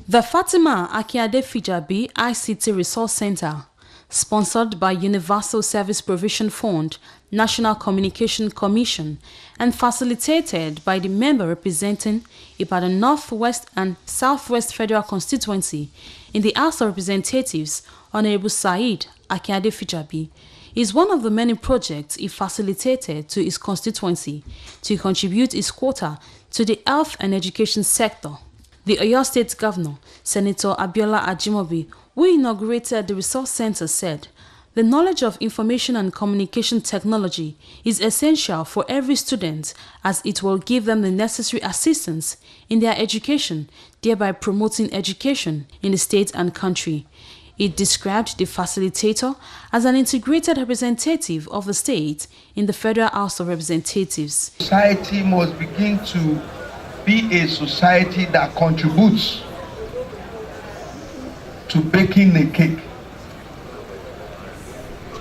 The Hon Akinade Fijabi ICT Resource Center, sponsored by Universal Service Provision Fund, National Communication Commission, and facilitated by the member representing Ibadan Northwest and Southwest Federal Constituency in the House of Representatives, Hon Saheed Akinade Fijabi, is one of the many projects he facilitated to his constituency to contribute his quota to the health and education sector. The Oyo State Governor, Senator Abiola Ajimobi, who inaugurated the resource center, said, "The knowledge of information and communication technology is essential for every student as it will give them the necessary assistance in their education, thereby promoting education in the state and country." It described the facilitator as an integrated representative of the state in the Federal House of Representatives. Society must begin to be a society that contributes to baking a cake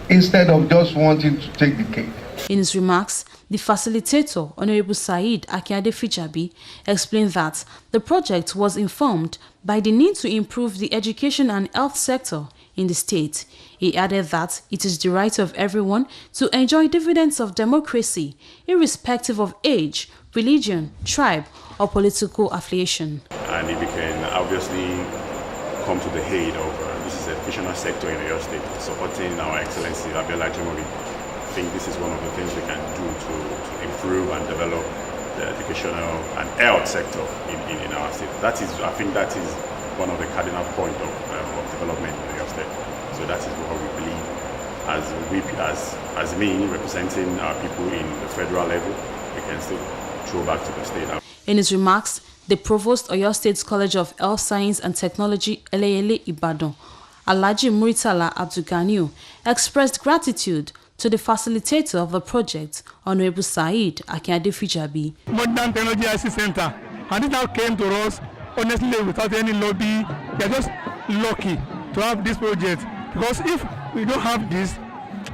instead of just wanting to take the cake. In his remarks, the facilitator, Hon Saheed Akinade Fijabi, explained that the project was informed by the need to improve the education and health sector in the state. He added that it is the right of everyone to enjoy dividends of democracy, irrespective of age, religion, tribe, or political affiliation. And if we can obviously come to the aid of this is the educational sector in Oyo State, supporting our Excellency Abiola Ajimobi, I think this is one of the things we can do to improve and develop the educational and health sector in our state. I think that is one of the cardinal points of development in Oyo State. So that is what we believe. As me representing our people in the federal level, we can still throw back to the state. In his remarks, the Provost Oyo State College of Health Science and Technology, Eleyele, Ibadan, Alhaji Muritala Abdulganiu, expressed gratitude to the facilitator of the project, Hon Saheed Akinade Fijabi. Modern Technology ICT Center, and it now came to us honestly without any lobby. We are just lucky to have this project, because if we don't have this,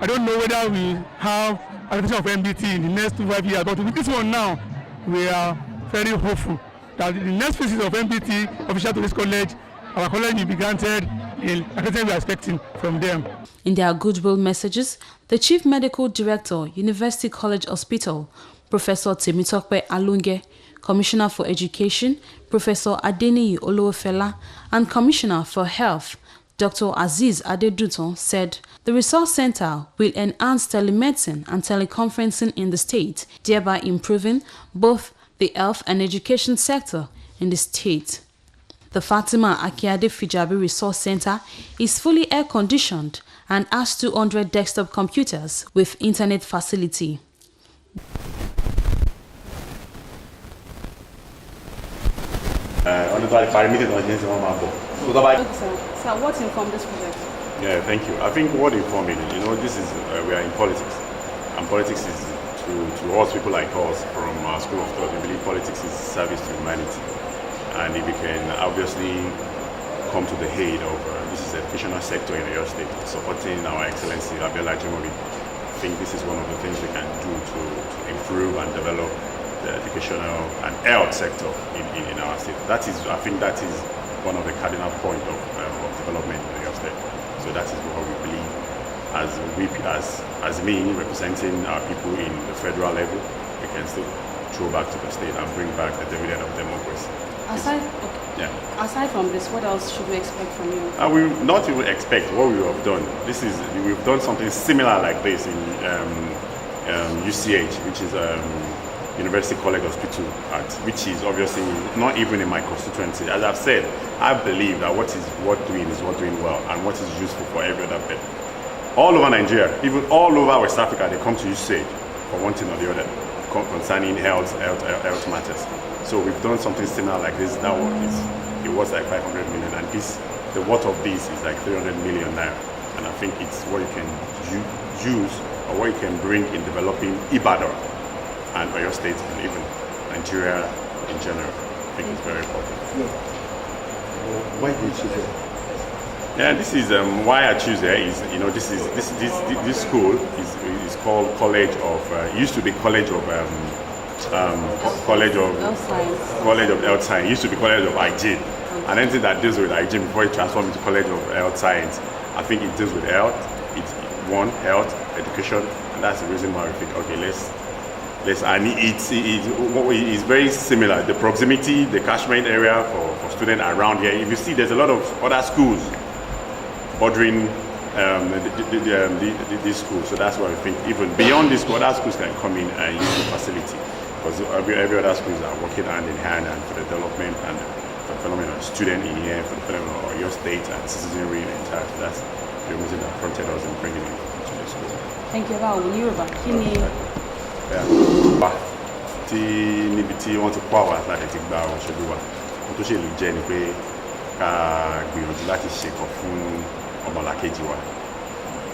I don't know whether we have adoption of MBT in the next 5 years. But with this one now, we are very hopeful that the next phases of MBT official to this college, our college will be granted in everything we are expecting from them. In their goodwill messages, the Chief Medical Director, University College Hospital, Professor Temitope Alunge, Commissioner for Education, Professor Adeniyi Oluwafela, and Commissioner for Health, Dr. Aziz Adeduton, said the resource center will enhance telemedicine and teleconferencing in the state, thereby improving both the health and education sector in the state. The Hon Akinade Fijabi Resource Center is fully air-conditioned and has 200 desktop computers with internet facility. So what informed this project? Yeah, thank you. I think what informed me, this is, we are in politics. And politics is, to us people like us from our school of thought, we believe politics is service to humanity. And if we can obviously come to the aid of this is the educational sector in Oyo State, supporting our Excellency Abiola Ajimobi, I think this is one of the things we can do to improve and develop the educational and health sector in our state. I think that is one of the cardinal points of development in Oyo State. So that is what we believe. As me representing our people in the federal level, we can still throw back to the state and bring back the dividend of democracy. Aside from this, what else should we expect from you? We will not even expect what we have done. We've done something similar like this in UCH, which is University College Hospital, which is obviously not even in my constituency. As I've said, I believe that what is worth doing is worth doing well, and what is useful for every other bit. All over Nigeria, even all over West Africa, they come to UCH for one thing or the other concerning health matters. So we've done something similar like this. It was like 500 million, and the worth of this is like 300 million now. And I think it's what you can use or what you can bring in developing Ibadan and Oyo State and even Nigeria in general. I think it's very important. Why did you choose it? Yeah, this is why I choose it. This school is called College of. Used to be College of Health Science. Used to be College of IG. and anything that deals with hygiene before it transforms into College of Health Science, I think it deals with health. It's one, health, education, and that's the reason why we think, okay, let's and it's very similar. The proximity, the catchment area for students around here. If you see, there's a lot of other schools bordering this school, so that's why I think even beyond this school, other schools can come in and use the facility, because every other schools are working hand in hand and for the development and the development of student in here, for the development of your state and citizenry in entire. So that's the reason that prompted us in bringing it to the school. Thank you. About Yoruba, Kini. Tí níbi tí wọ́n ti kó àwa láti ti gba òṣèlú wa, ohun tó ṣèlú jẹ́ ni pé ká gbìyànjú láti ṣèkọ̀ fún ọmọlàkejì wa.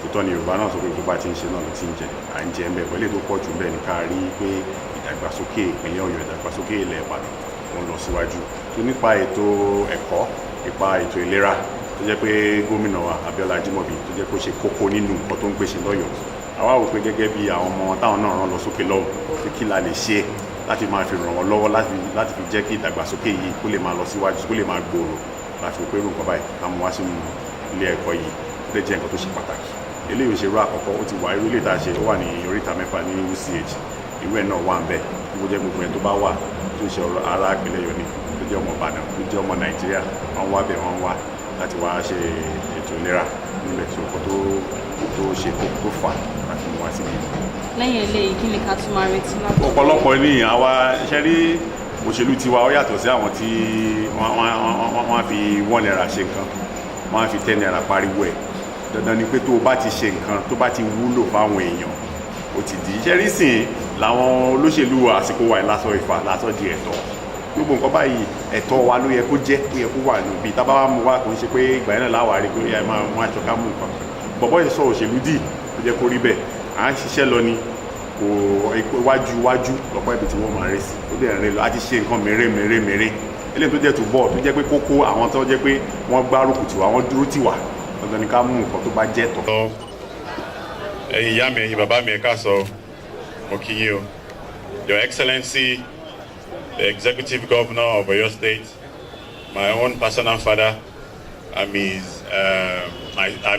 Tòótọ́ ni Yorùbá náà sọ pé tó bá ti ń ṣe náà ló ti ń jẹ, à ń jẹ ń bẹ pẹ̀lú tó pọ̀ jù ń bẹ ní ká rí pé ìdàgbàsókè ìpínlẹ̀ Ọ̀yọ́, ìdàgbàsókè ilẹ̀ Ìbàdàn wọn lọ síwájú. Tó nípa ètò ẹ̀kọ́, nípa ètò ìlera tó jẹ́ pé gómìnà wa Abíọ́lá Ajímọ̀bí tó jẹ́ kó ṣe kókó nínú nǹkan tó ń gbèsè lọ́yọ̀ọ́. Àwa wò pé gẹ́gẹ́ bí àwọn ọmọ táwọn náà rán lọ sókè lọ́wọ́ pé kí la lè ṣe láti máa fi ràn wọ́n lọ́wọ́ láti fi jẹ́ kí ìdàgbàsókè yìí kó lè máa lọ síwájú, kó lè máa gbòòrò, láti wò pé irú nǹkan báyìí ká mú wá sínú ilé ẹ̀kọ́ yìí ó lè jẹ́ nǹkan tó ṣe pàtàkì. Eléyìí ò ṣe rú àkọ́kọ́, ó ti wà irú ilé ìta ṣe, ó wà ní oríta mẹ́fà ní UCH, irú ẹ̀ náà wà ń bẹ̀, tó jẹ́ gbogbo ẹ̀ tó bá wà tó ṣe ará ìpínlẹ̀ Ọ̀yọ́ ni, tó jẹ́ ọmọ Ìbàdàn, tó jẹ́ ọmọ Nàìjíríà, wọ́n wá bẹ̀, wọ́n wá láti wá ṣe ètò ìlera níbẹ̀ tí ó tó ṣe tó fà láti mú wá síbi. Lẹ́yìn eléyìí, kí ni ká tún máa retí láti. Ọ̀pọ̀lọpọ̀ ní àwa iṣẹ́ rí òṣèlú tiwa ó yàtọ̀ sí àwọn tí wọ́n á fi £1 ṣe nǹkan, wọ́n á fi £10 pariwo ẹ̀. Dandan ni pé tó o bá ti ṣe nǹkan tó bá ti wúlò fáwọn èèyàn ó ti di iṣẹ́ rí sìn làwọn olóṣèlú àsìkò wa lásọ ìfà lásọ di ẹ̀tọ́. Gbogbo nǹkan báyìí ẹ̀tọ́ wa ló yẹ kó jẹ́, ó yẹ kó wà níbi tá a bá wá mú wa kò ń ṣe pé ìgbà yẹn náà láwàárí pé ẹ máa mú aṣọ ká mú nǹkan. Bọ̀bọ́ yìí sọ òṣèlú dì ó jẹ́ kó rí bẹ́ẹ̀, à ń ṣiṣẹ́ lọ ni kò wájú lọ́pọ̀ ibi tí wọ́n máa rí sí, ó dẹ̀ rìn lọ àti ṣe nǹkan mèremère eléyìí tó jẹ́ tó bọ̀ tó jẹ́ pé kókó àwọn tó jẹ́ pé wọ́n gbárùkù tì wá, wọ́n dúró tì wá, dandan ni ká mú nǹkan tó bá jẹ́ tọ́. Ẹ̀yin ìyá mi, ẹ̀yin bàbá mi, ẹ káàsán, mo kí yín o. Your Excellency, the Executive Governor of Oyo State, my own personal father, I'm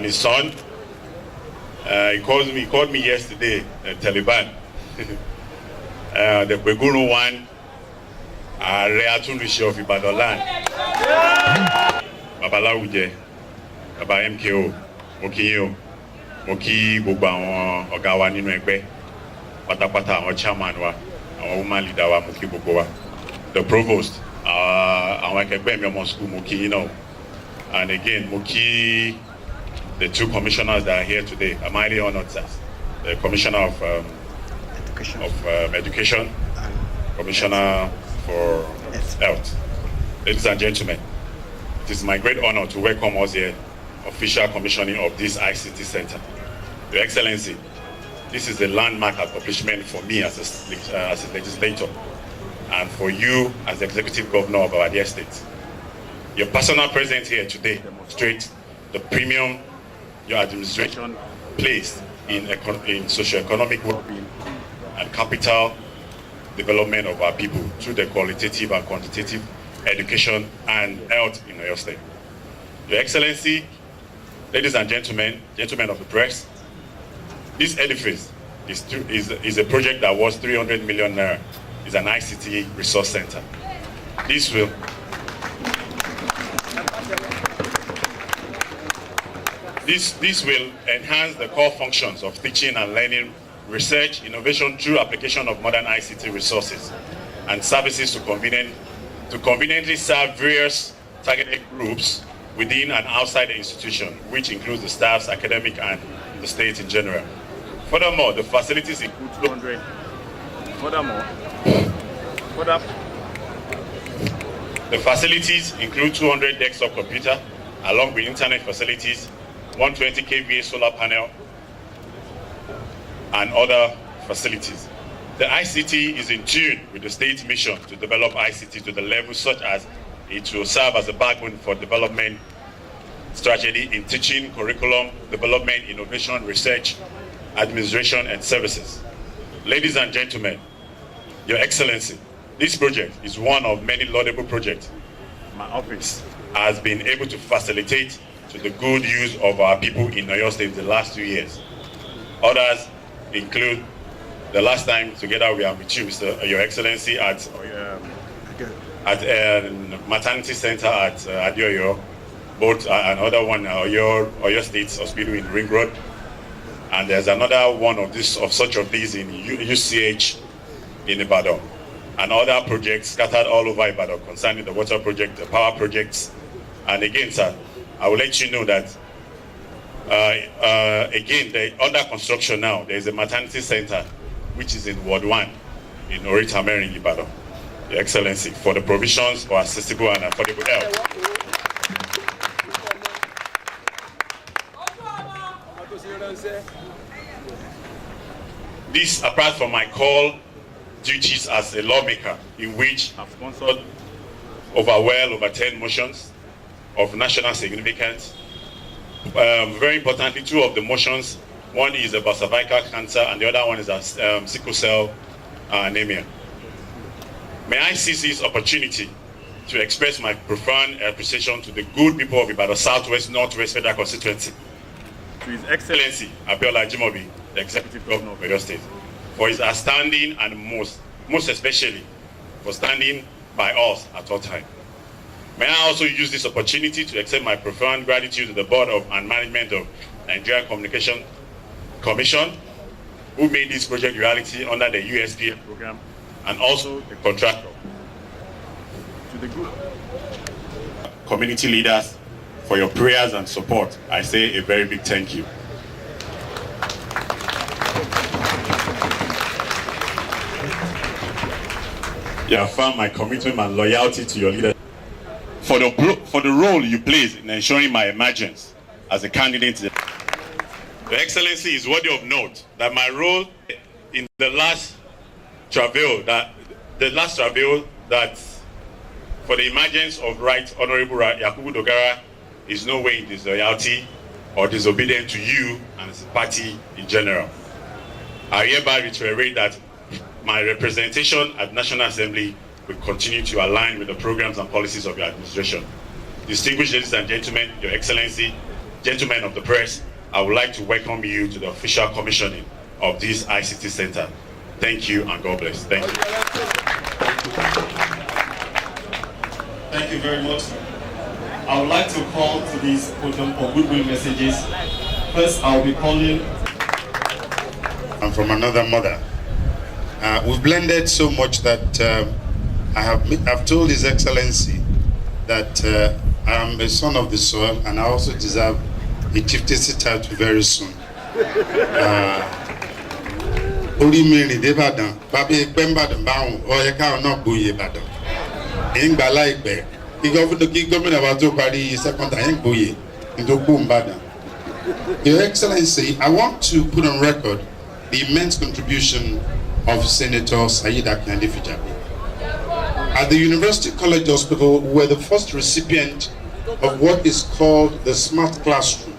his son. He called me yesterday, Taliban. The Peguru one, Ààrẹ Atúnlùṣe of Ìbàdàn land. Baba Láwùjẹ, Baba MKO, mo kí yín o, mo kí gbogbo àwọn ọ̀gá wa nínú ẹgbẹ́, pátápátá àwọn chairman wa, àwọn woman leader wa, mo kí gbogbo wa. The provost, àwọn akẹgbẹ́ mi ọmọ school, mo kí yín náà. And again, mo kí the two commissioners that are here today. I'm highly honored, sir. The Commissioner of Education, Commissioner for Health. Ladies and gentlemen, it is my great honor to welcome us here, official commissioning of this ICT Center. Your Excellency, this is a landmark accomplishment for me as a legislator, and for you as the Executive Governor of our dear state. Your personal presence here today demonstrates the premium your administration placed in socio-economic well-being and capital development of our people through the qualitative and quantitative education and health in Oyo State. Your Excellency, ladies and gentlemen of the press, this edifice is a project that was 300 million naira. It's an ICT Resource Center. This will enhance the core functions of teaching and learning, research, innovation through application of modern ICT resources and services to conveniently serve various targeted groups within and outside the institution, which includes the staffs, academic, and the state in general. Furthermore, the facilities include 200. The facilities include 200 desktop computers, along with internet facilities, 120 kVA solar panel, and other facilities. The ICT is in tune with the state's mission to develop ICT to the level such as it will serve as a backbone for development strategy in teaching, curriculum, development, innovation, research, administration, and services. Ladies and gentlemen, Your Excellency, this project is one of many laudable projects my office has been able to facilitate to the good use of our people in Oyo State the last 2 years. Others include the last time together we are with you, Your Excellency, at maternity center at Adioyo, both another one, Oyo State Hospital in Ring Road, and there's another one of such of these in UCH in Ibadan, and other projects scattered all over Ibadan concerning the water project, the power projects. And again, sir, I will let you know that again, they're under construction now. There's a maternity center which is in Ward 1 in Orita Mary in Ibadan, Your Excellency, for the provisions for accessible and affordable health. This, apart from my call duties as a lawmaker, in which I've sponsored over 10 motions of national significance. Very importantly, 2 of the motions, one is about cervical cancer and the other one is sickle cell anemia. May I seize this opportunity to express my profound appreciation to the good people of Ibadan Southwest Northwest Federal Constituency, to His Excellency Abiola Ajimobi, the Executive Governor of Oyo State, for his outstanding and most especially for standing by us at all times. May I also use this opportunity to extend my profound gratitude to the Board and Management of Nigeria Communication Commission, who made this project reality under the USPA program, and also the contractor. To the group community leaders, for your prayers and support, I say a very big thank you. You have found my commitment and loyalty to your leadership. For the role you played in ensuring my emergence as a candidate. Your Excellency, is worthy of note that my role in the last travail that for the emergence of Right Honorable Yakubu Dogara is no way in disloyalty or disobedient to you and the party in general. I hereby reiterate that my representation at National Assembly will continue to align with the programs and policies of your administration. Distinguished ladies and gentlemen, Your Excellency, gentlemen of the press, I would like to welcome you to the official commissioning of this ICT Center. Thank you and God bless. Thank you. Thank you very much. I would like to call to this podium for goodwill messages. First, I'll be calling. I'm from another mother. We've blended so much that I've told His Excellency that I am a son of the soil and I also deserve a chieftaincy title very soon. Orí mi rìn dé Ìbàdàn, bàbá ẹgbẹ́ Ìbàdàn báwọn ọ̀yẹ́ káwọn náà gboyè Ìbàdàn. Ìgbà láìpẹ́, kí gómìnà wa tó parí second time gboyè nítorí Ìbàdàn. Your Excellency, I want to put on record the immense contribution of Senator Saheed Akinade Fijabi. At the University College Hospital, we were the first recipient of what is called the Smart Classroom,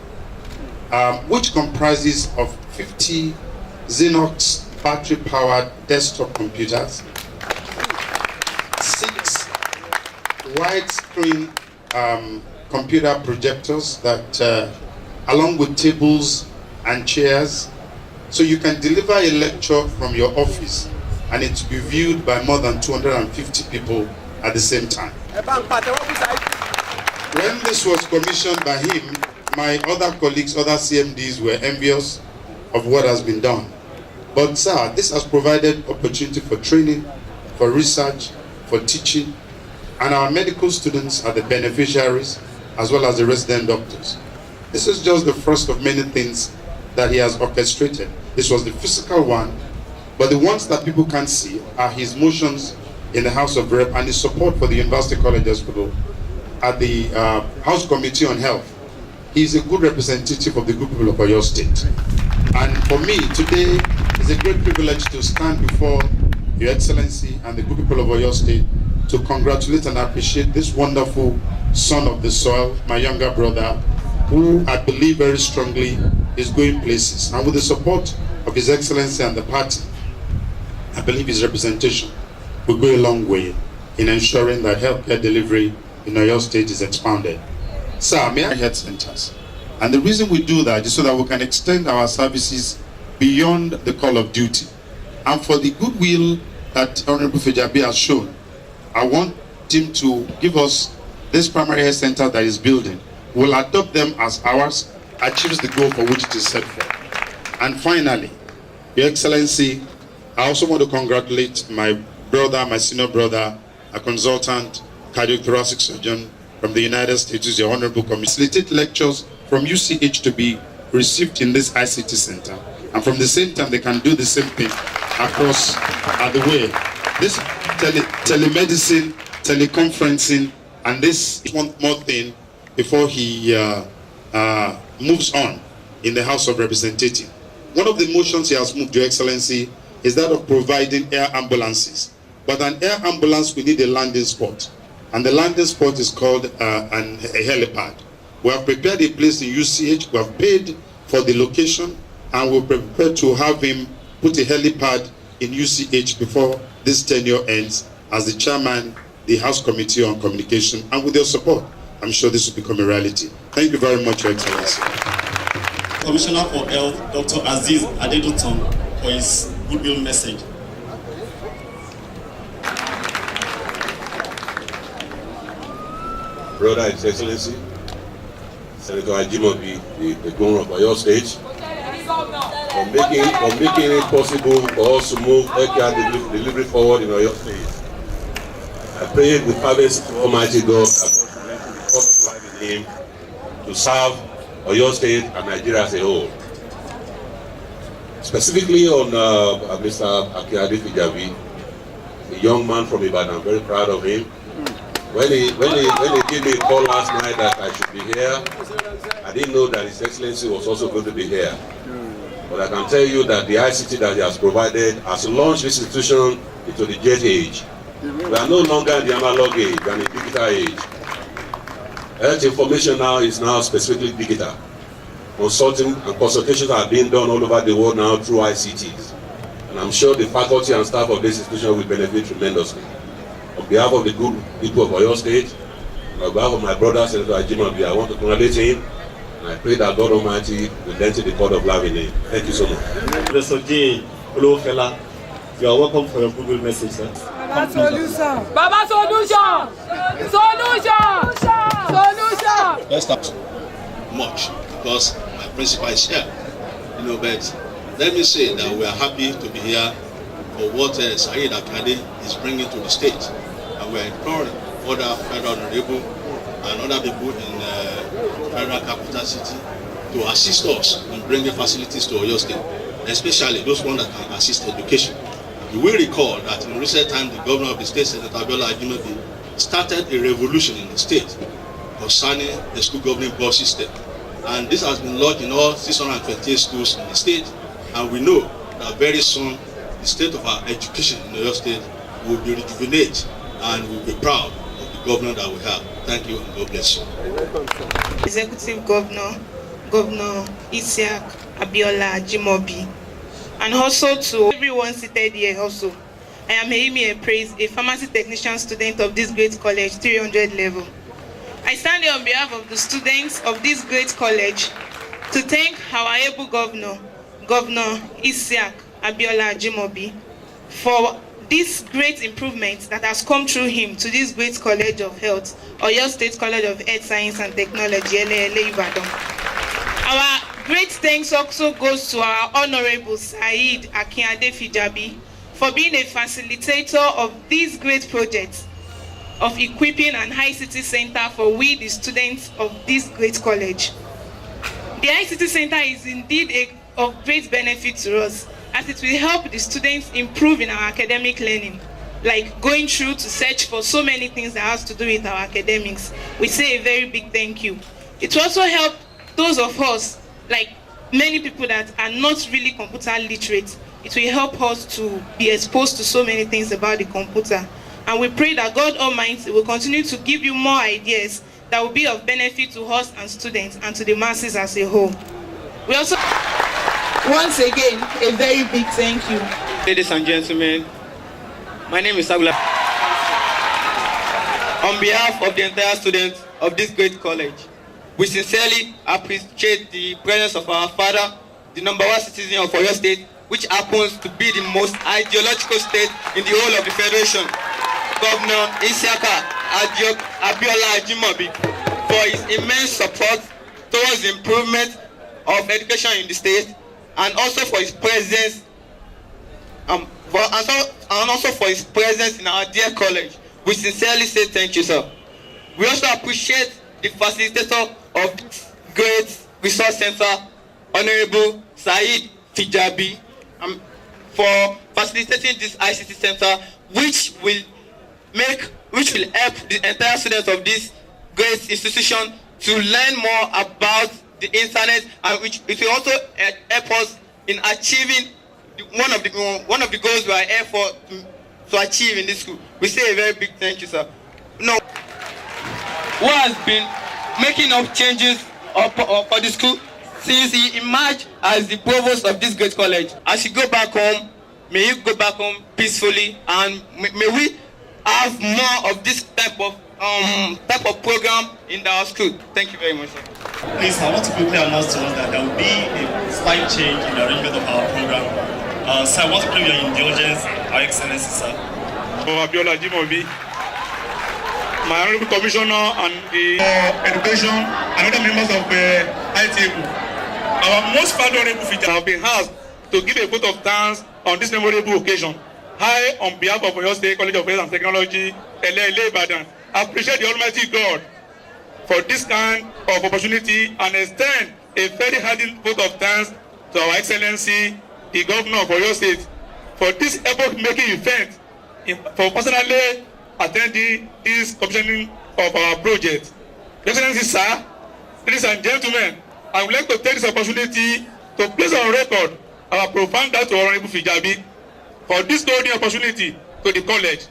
which comprises of 50 Xerox battery-powered desktop computers, 6 widescreen computer projectors that, along with tables and chairs, so you can deliver a lecture from your office and it will be viewed by more than 250 people at the same time. When this was commissioned by him, my other colleagues, other CMDs were envious of what has been done. But sir, this has provided opportunity for training, for research, for teaching, and our medical students are the beneficiaries as well as the resident doctors. This is just the first of many things that he has orchestrated. This was the physical one, but the ones that people can't see are his motions in the House of Rep and his support for the University College Hospital at the House Committee on Health. He's a good representative of the good people of Oyo State. And for me, today is a great privilege to stand before Your Excellency and the good people of Oyo State to congratulate and appreciate this wonderful son of the soil, my younger brother, who I believe very strongly is going places. And with the support of His Excellency and the party, I believe his representation will go a long way in ensuring that healthcare delivery in Oyo State is expounded. Sir, may I health centers? And the reason we do that is so that we can extend our services beyond the call of duty. And for the goodwill that Honorable Fijabi has shown, I want him to give us this primary health center that is building. We'll adopt them as ours, achieves the goal for which it is set for. And finally, Your Excellency, I also want to congratulate my brother, my senior brother, a consultant, cardiothoracic surgeon from the United States, who's the Honorable Committee. Facilitate lectures from UCH to be received in this ICT center. And from the same time, they can do the same thing across the way. This telemedicine, teleconferencing, and this one more thing before he moves on in the House of Representatives. One of the motions he has moved, Your Excellency, is that of providing air ambulances. But an air ambulance, we need a landing spot. And the landing spot is called a helipad. We have prepared a place in UCH, we have paid for the location, and we're prepared to have him put a helipad in UCH before this tenure ends as the chairman, the House Committee on Communication, and with your support, I'm sure this will become a reality. Thank you very much, Your Excellency. Commissioner for Health, Dr. Aziz Adedoton, for his goodwill message. Brother, His Excellency, Senator Ajimobi, the governor of Oyo State, for making it possible for us to move healthcare delivery forward in Oyo State. I pray with fervency to Almighty God that God will the call of life in Him to serve Oyo State and Nigeria as a whole. Specifically on Mr. Akinade Fijabi, a young man from Ibadan, I'm very proud of him. When he gave me a call last night that I should be here, I didn't know that His Excellency was also going to be here. But I can tell you that the ICT that he has provided has launched this institution into the jet age. We are no longer in the analog age, we are in the digital age. Health information now is now specifically digital. Consulting and consultations are being done all over the world now through ICTs. And I'm sure the faculty and staff of this institution will benefit tremendously. On behalf of the good people of Oyo State, on behalf of my brother, Senator Ajimobi, I want to congratulate him. And I pray that God Almighty will enter the court of love in him. Thank you so much. Professor J. Olofela, you are welcome for your goodwill message, sir. Baba Solution! Baba Solution! Solution! Solution! Let's not much because my principal is here. But let me say that we are happy to be here for what Saheed Akinade is bringing to the state. And we are imploring other federal honorable and other people in federal capital city to assist us in bringing facilities to Oyo State, especially those ones that can assist education. You will recall that in recent times, the governor of the state, Senator Ajimobi, started a revolution in the state concerning the school governing board system. And this has been launched in all 628 schools in the state. And we know that very soon, the state of our education in Oyo State will be rejuvenated and we'll be proud of the governor that we have. Thank you and God bless you. Executive Governor, Governor Isiaq Abiola Ajimobi, and also to everyone seated here also. I am Eleyele Praise, a pharmacy technician student of this great college, 300 level. I stand here on behalf of the students of this great college to thank our able governor, Governor Isiaq Abiola Ajimobi, for this great improvement that has come through him to this great college of health, Oyo State College of Health Science and Technology, Eleyele, Ibadan. Our great thanks also goes to our Honorable Saheed Akinade Fijabi for being a facilitator of these great projects of equipping an ICT center for we, the students of this great college. The ICT center is indeed of great benefit to us, as it will help the students improve in our academic learning, like going through to search for so many things that has to do with our academics. We say a very big thank you. It will also help those of us, like many people that are not really computer literate. It will help us to be exposed to so many things about the computer. And we pray that God Almighty will continue to give you more ideas that will be of benefit to us and students and to the masses as a whole. We also, once again, a very big thank you. Ladies and gentlemen, my name is Agula. On behalf of the entire students of this great college, we sincerely appreciate the presence of our father, the #1 citizen of Oyo State, which happens to be the most ideological state in the whole of the Federation, Governor Abiola Ajimobi, for his immense support towards the improvement of education in the state, and also for his presence, and also for his presence in our dear college. We sincerely say thank you, sir. We also appreciate the facilitator of this great resource center, Honorable Saheed Fijabi, for facilitating this ICT center, which will help the entire students of this great institution to learn more about the internet, and which it will also help us in achieving one of the goals we are here for to achieve in this school. We say a very big thank you, sir. No, who has been making up changes for the school since he emerged as the provost of this great college. As you go back home, may you go back home peacefully, and may we have more of this type of program in our school. Thank you very much, sir. Please, I want to quickly announce to us that there will be a slight change in the arrangement of our program. Sir, I want to claim your indulgence, Our Excellency, sir. Abiola Ajimobi, my Honorable Commissioner and the Education and other members of the ICT. Our most honorable feature have been asked to give a vote of thanks on this memorable occasion. I, on behalf of Oyo State College of Health and Technology, Eleyele, appreciate the Almighty God for this kind of opportunity and extend a very hearty vote of thanks to Our Excellency, the Governor of Oyo State, for this epoch-making event, for personally attending this commissioning of our project. Excellency, sir, ladies and gentlemen, I would like to take this opportunity to place on record our profound gratitude to Honorable Fijabi for this golden opportunity to the college.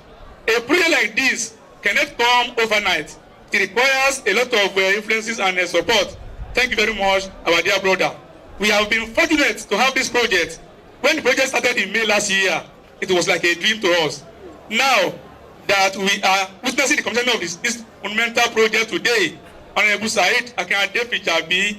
A project like this cannot come overnight. It requires a lot of influences and support. Thank you very much, our dear brother. We have been fortunate to have this project. When the project started in May last year, it was like a dream to us. Now that we are witnessing the completion of this monumental project today, Honorable Hon Akinade Fijabi,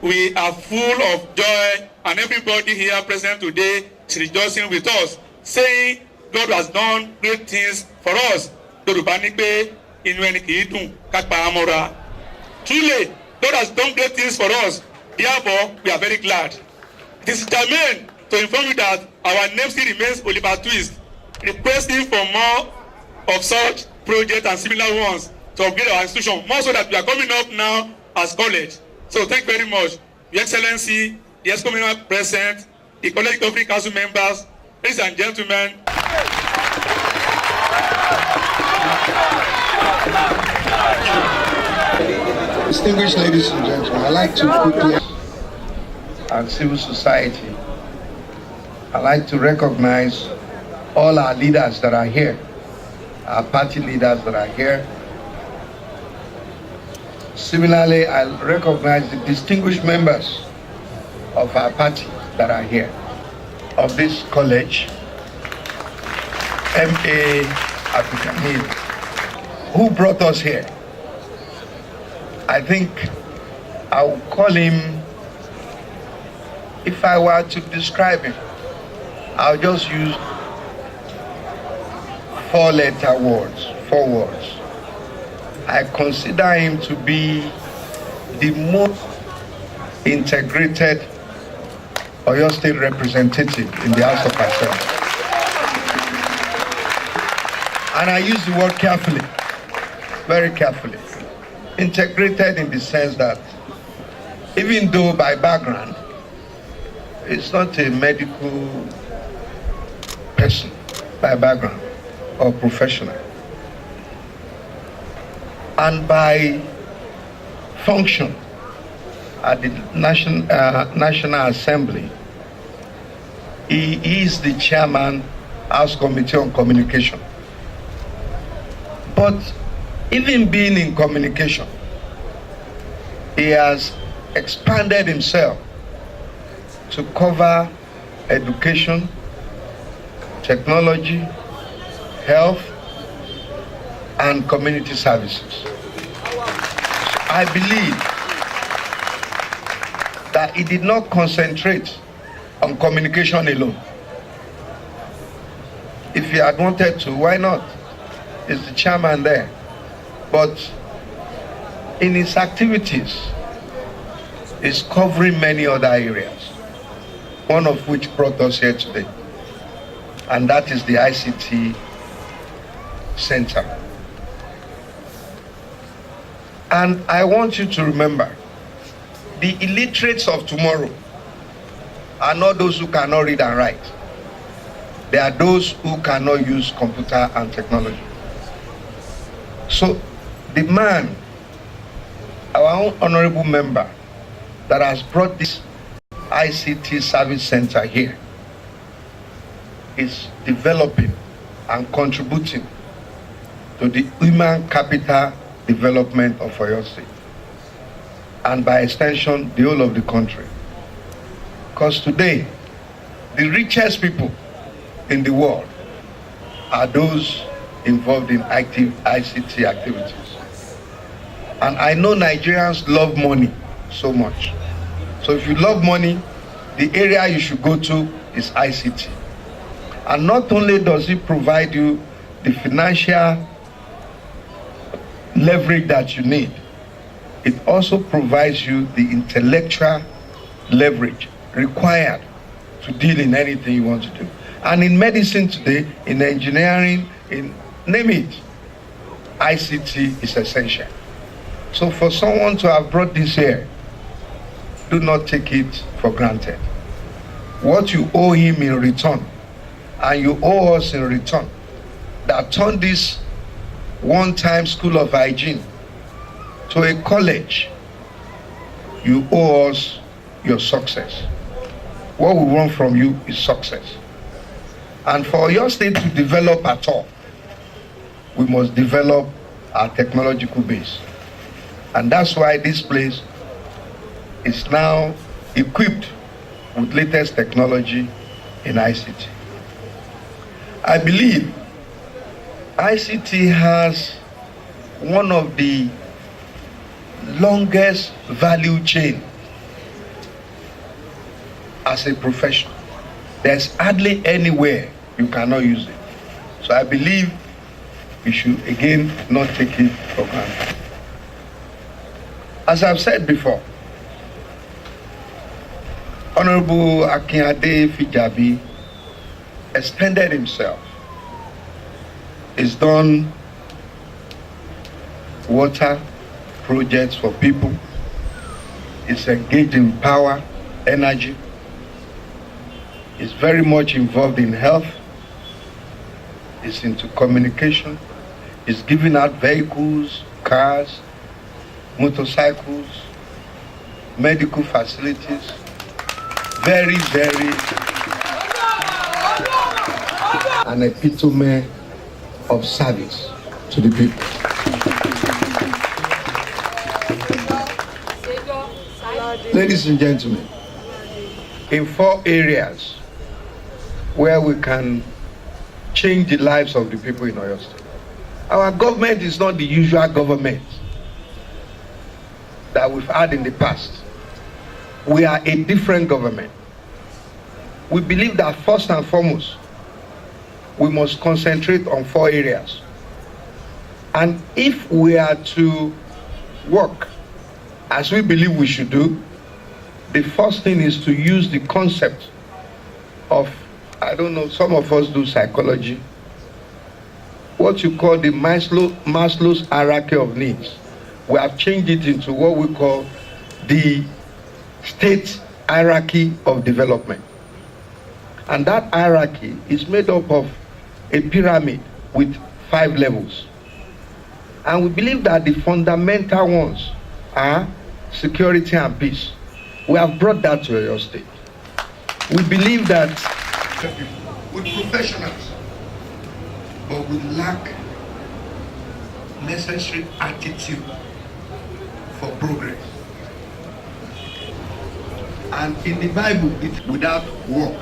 we are full of joy, and everybody here present today is rejoicing with us, saying God has done great things for us. Truly, God has done great things for us. Therefore, we are very glad. It is germane to inform you that our name still remains Oliver Twist, requesting for more of such projects and similar ones to upgrade our institution, more so that we are coming up now as college. So thank you very much, Your Excellency, the ex-commissioner present, the college governing council members, ladies and gentlemen. Distinguished ladies and gentlemen, I'd like to quickly, and civil society, I'd like to recognize all our leaders that are here, our party leaders that are here. Similarly, I recognize the distinguished members of our party that are here, of this college, Hon Akinade, who brought us here. I think I would call him, if I were to describe him, I'll just use four words. I consider him to be the most integrated Oyo State representative in the House of Assembly. And I use the word carefully, very carefully. Integrated in the sense that even though by background, it's not a medical person by background or professional, and by function at the National Assembly, he is the chairman, House Committee on Communication. But even being in communication, he has expanded himself to cover education, technology, health, and community services. I believe that he did not concentrate on communication alone. If he had wanted to, why not? He's the chairman there. But in his activities, he's covering many other areas, one of which brought us here today, and that is the ICT Center. And I want you to remember, the illiterates of tomorrow are not those who cannot read and write. They are those who cannot use computer and technology. So the man, our own honorable member, that has brought this ICT Service Center here, is developing and contributing to the human capital development of Oyo State, and by extension, the whole of the country. Because today, the richest people in the world are those involved in active ICT activities. And I know Nigerians love money so much. So if you love money, the area you should go to is ICT. And not only does it provide you the financial leverage that you need, it also provides you the intellectual leverage required to deal in anything you want to do. And in medicine today, in engineering, in name it, ICT is essential. So for someone to have brought this here, do not take it for granted. What you owe him in return, and you owe us in return, that turned this one-time school of hygiene to a college, you owe us your success. What we want from you is success. And for your state to develop at all, we must develop our technological base. And that's why this place is now equipped with latest technology in ICT. I believe ICT has one of the longest value chain as a profession. There's hardly anywhere you cannot use it. So I believe we should again not take it for granted. As I've said before, Honorable Akinade Fijabi extended himself. He's done water projects for people. He's engaged in power, energy. He's very much involved in health. He's into communication. He's giving out vehicles, cars, motorcycles, medical facilities. Very, very an epitome of service to the people. Ladies and gentlemen, in 4 areas where we can change the lives of the people in Oyo State. Our government is not the usual government that we've had in the past. We are a different government. We believe that first and foremost, we must concentrate on 4 areas. And if we are to work as we believe we should do, the first thing is to use the concept of, I don't know, some of us do psychology, what you call the Maslow's hierarchy of needs. We have changed it into what we call the state hierarchy of development. And that hierarchy is made up of a pyramid with 5 levels. And we believe that the fundamental ones are security and peace. We have brought that to your state. We believe that with professionals, but we lack necessary attitude for progress. And in the Bible, it's without work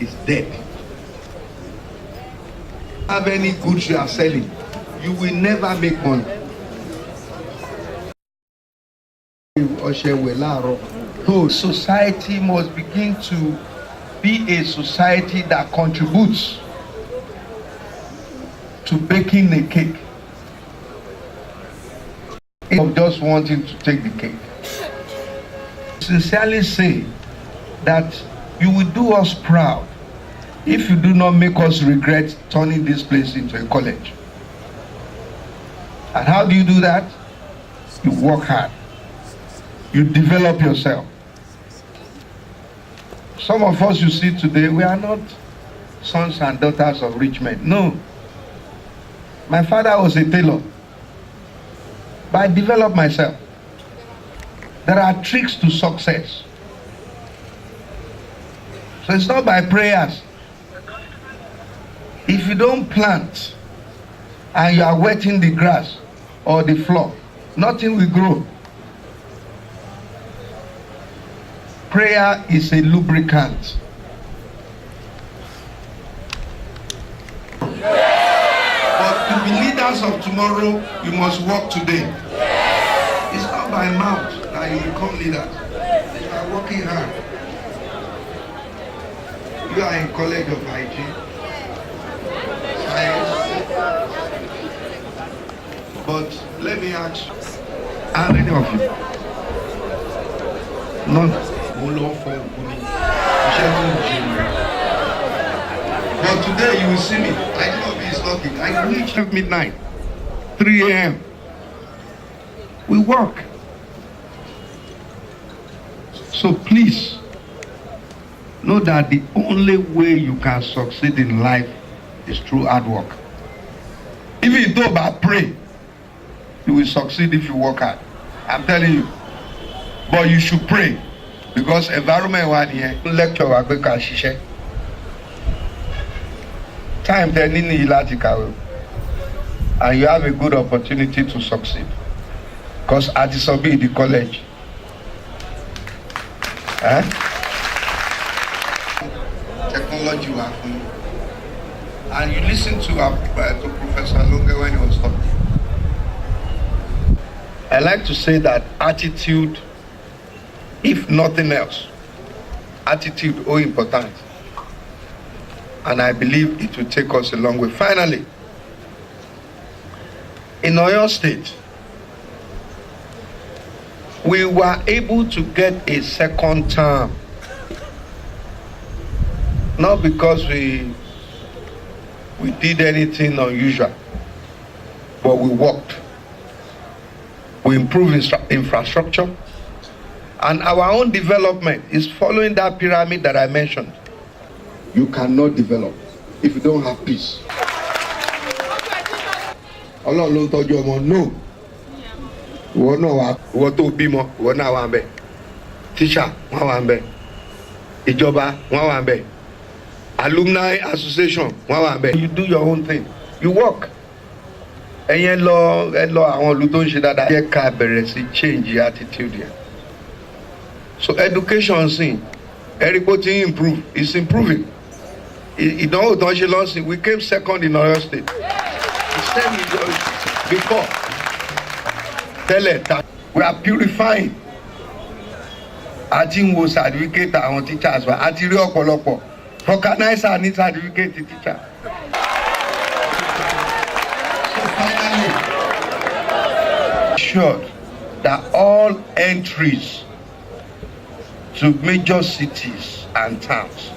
is dead. Have any goods you are selling, you will never make money. So society must begin to be a society that contributes to baking a cake, of just wanting to take the cake. Sincerely say that you will do us proud if you do not make us regret turning this place into a college. And how do you do that? You work hard. You develop yourself. Some of us you see today, we are not sons and daughters of rich men. No. My father was a tailor. But I developed myself. There are tricks to success. So it's not by prayers. If you don't plant and you are wetting the grass or the floor, nothing will grow. Prayer is a lubricant. But to be leaders of tomorrow, you must work today. It's not by mouth that you become leaders. You are working hard. You are in College of IT, Science. But let me ask you, how many of you? None. But today you will see me. I know it's lucky. I reach midnight, 3 a.m. We work. So please know that the only way you can succeed in life is through hard work. Even though I pray, you will succeed if you work hard. I'm telling you. But you should pray. Because environment one here, lecture wa gbe ka ṣiṣẹ́. Time tẹ ní láti kàwé, and you have a good opportunity to succeed. Because at the college, technology wa fún you, and you listen to Professor Lunge when he was talking. I like to say that attitude, if nothing else, attitude is important. And I believe it will take us a long way. Finally, in Oyo State, we were able to get a second term. Not because we did anything unusual, but we worked. We improved infrastructure. And our own development is following that pyramid that I mentioned. You cannot develop if you don't have peace. Allah ló tọ́jú ọmọ no. Ìwọ náà wà, ìwọ tó bímọ, ìwọ náà wà ńbẹ̀. Teacher wọ́n wà ńbẹ̀. Ìjọba wọ́n wà ńbẹ̀. Alumni association wọ́n wà ńbẹ̀. You do your own thing. You work. Ẹ̀yin ẹ lọ àwọn ìlú tó ń ṣe dáadáa. Jẹ́ ká bẹ̀rẹ̀ sí change your attitude here. So education sin, everybody improve. It's improving. It don't change. We came second in Oyo State. Before, we are purifying. I think we certificate our teachers. I think we recognize our need certificate teacher. So finally, sure that all entries to major cities and towns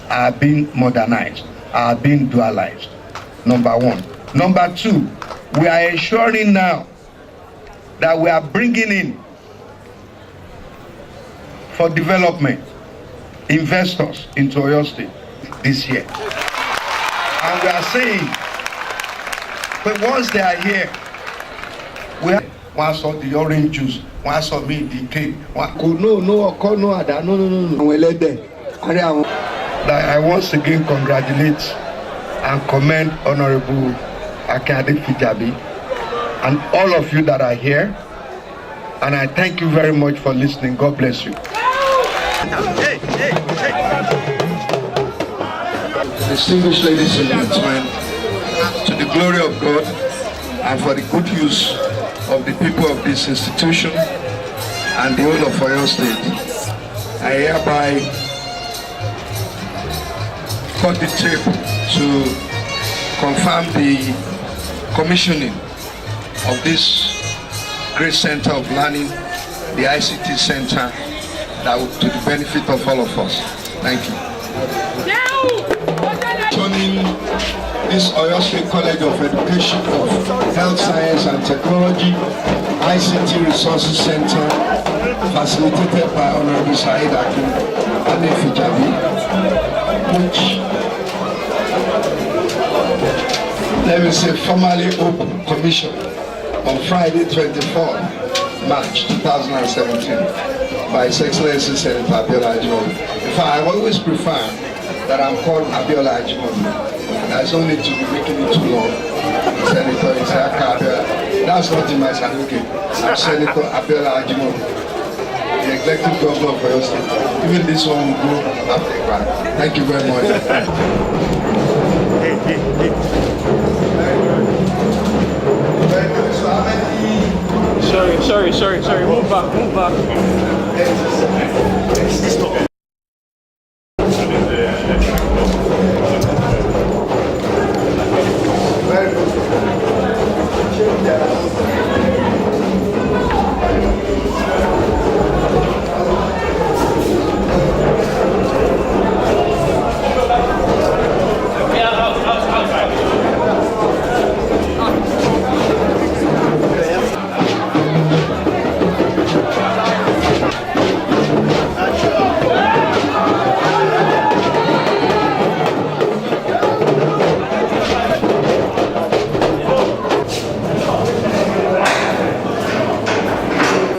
are being modernized, are being dualized. Number one. Number two, we are ensuring now that we are bringing in for development investors into Oyo State this year. And we are saying, but once they are here, we have one saw the orange juice, one saw me the cake, one no, I once again congratulate and commend Honorable Akinade Fijabi and all of you that are here, and I thank you very much for listening. God bless you. Distinguished ladies and gentlemen, to the glory of God, and for the good use of the people of this institution and the whole of Oyo State, I hereby cut the tape to confirm the commissioning of this great center of learning, the ICT center, that will to the benefit of all of us. Thank you. Joining this Oyo State College of Education of Health Science and Technology, ICT Resource Center, facilitated by Hon Akinade Fijabi, which, let me say, formally opened commission on Friday, 24th March 2017 by His Excellency Senator Abiola Ajimobi. In fact, I always prefer that I'm called Abiola Ajimobi. There's no need to be making it too long. Senator Isaka Abiola. That's not in my certificate. I'm Senator Abiola Ajimobi, the executive governor of Oyo State. Even this one will go after the grant. Thank you very much. Sorry. Move back.